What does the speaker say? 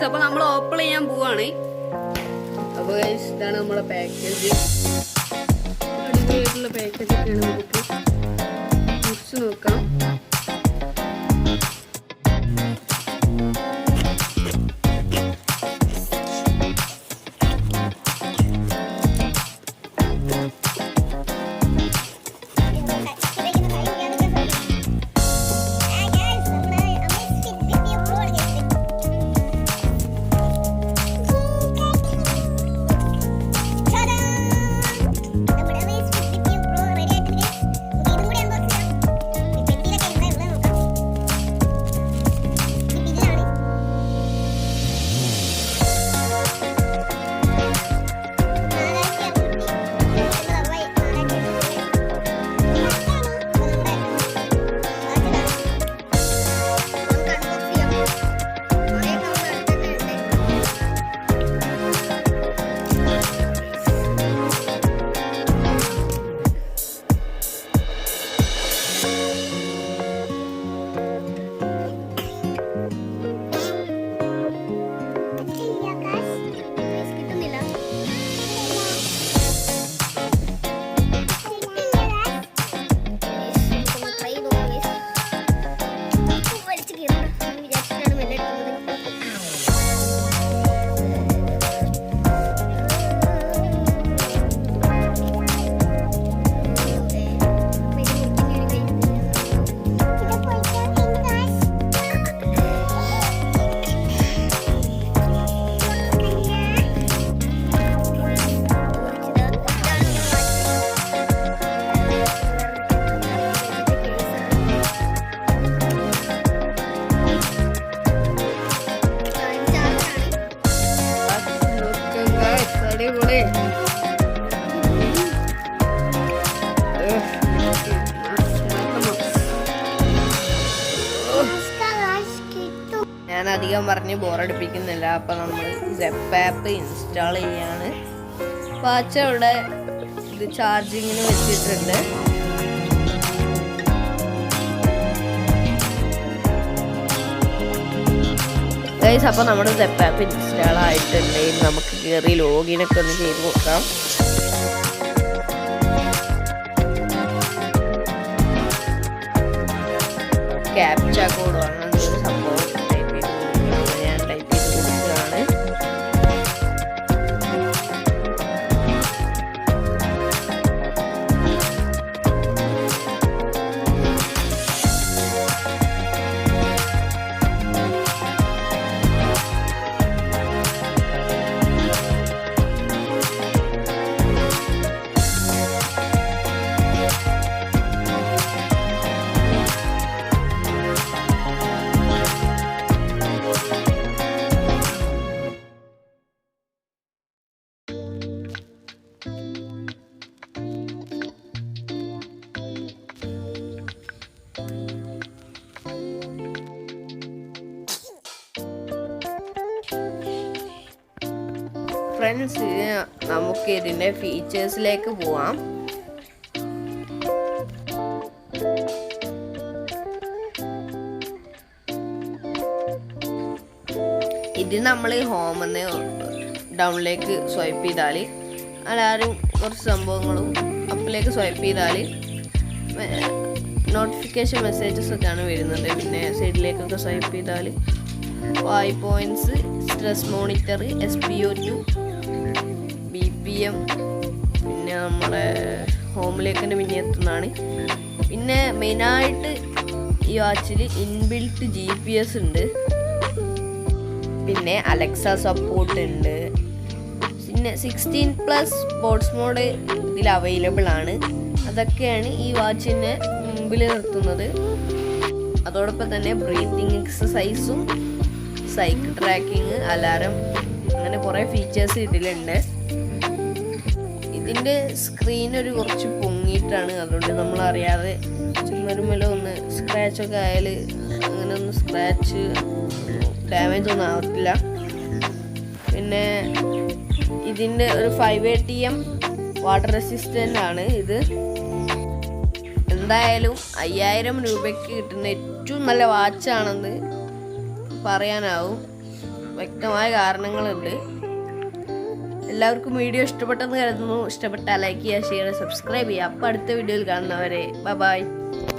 അപ്പൊ നമ്മൾ ഓപ്പൺ ചെയ്യാൻ പോവാണ്. അപ്പൊ ഇതാണ് നമ്മളെ പാക്കേജ്. അടിപൊളിയായിട്ടുള്ള പാക്കേജ് ഒക്കെയാണ്. നമുക്ക് മുറിച്ച് നോക്കാം. ഞാൻ അധികം പറഞ്ഞ് ബോറടിപ്പിക്കുന്നില്ല. അപ്പൊ നമ്മൾ സെപ്പ് ആപ്പ് ഇൻസ്റ്റാൾ ചെയ്യാണ്. വാച്ച് അവിടെ ഇത് ചാർജിങ്ങിന് വെച്ചിട്ടുണ്ട്. ഗൈസ്, അപ്പോൾ നമ്മുടെ സെപ്പ് ആപ്പ് ഇൻസ്റ്റാൾ ആയിട്ടുണ്ട്. നമുക്ക് കയറി ലോഗിനൊക്കെ ഒന്ന് ചെയ്ത് നോക്കാം. ക്യാപ്ച കോഡ് ആണ് സംഭവം. ഞാൻ ടൈപ്പ് ചെയ്ത് കൊടുക്കുകയാണ്. ഫ്രണ്ട്സ്, നമുക്ക് ഇതിൻ്റെ ഫീച്ചേഴ്സിലേക്ക് പോവാം. ഇത് നമ്മൾ ഹോമിൽ ഡൗണിലേക്ക് സ്വൈപ്പ് ചെയ്താൽ എല്ലാവരും കുറച്ച് സംഭവങ്ങളും അപ്പിലേക്ക് സ്വൈപ്പ് ചെയ്താൽ നോട്ടിഫിക്കേഷൻ മെസ്സേജസ് ഒക്കെയാണ് വരുന്നത്. പിന്നെ സൈഡിലേക്കൊക്കെ സ്വൈപ്പ് ചെയ്താൽ വായ് points, stress monitor, SpO2, BPM, പിന്നെ നമ്മളെ ഹോമിലേക്ക് തന്നെ പിന്നെ എത്തുന്നതാണ്. പിന്നെ മെയിനായിട്ട് ഈ വാച്ചിൽ ഇൻബിൽറ്റ് GPS ഉണ്ട്. പിന്നെ അലക്സ സപ്പോർട്ട് ഉണ്ട്. പിന്നെ 16+ സ്പോർട്സ് മോഡ് ഇതിൽ അവൈലബിൾ ആണ്. അതൊക്കെയാണ് ഈ വാച്ചിനെ മുമ്പിൽ നിർത്തുന്നത്. അതോടൊപ്പം തന്നെ ബ്രീത്തിങ് എക്സസൈസും സൈക്കിൾ ട്രാക്കിങ്, അലാറം, അങ്ങനെ കുറേ ഫീച്ചേഴ്സ് ഇതിലുണ്ട്. ഇതിൻ്റെ സ്ക്രീൻ ഒരു കുറച്ച് പൊങ്ങിയിട്ടാണ്. അതുകൊണ്ട് നമ്മളറിയാതെ ചുമരുമല ഒന്ന് സ്ക്രാച്ചൊക്കെ ആയാൽ അങ്ങനെ ഒന്ന് സ്ക്രാച്ച് ഡാമേജ് ഒന്നും ആവത്തില്ല. പിന്നെ ഇതിൻ്റെ ഒരു 5 ATM വാട്ടർ റെസിസ്റ്റൻ്റ് ആണ് ഇത്. എന്തായാലും 5000 രൂപയ്ക്ക് കിട്ടുന്ന ഏറ്റവും നല്ല വാച്ചാണെന്ന് പറയാനാവും. വ്യക്തമായ കാരണങ്ങളുണ്ട്. എല്ലാവർക്കും വീഡിയോ ഇഷ്ടപ്പെട്ടെന്ന് കരുതുന്നു. ഇഷ്ടപ്പെട്ടാൽ ലൈക്ക് ചെയ്യുക, ഷെയർ ചെയ്യുക, സബ്സ്ക്രൈബ് ചെയ്യുക. അപ്പോൾ അടുത്ത വീഡിയോയിൽ കാണുന്നവരെ ബൈ.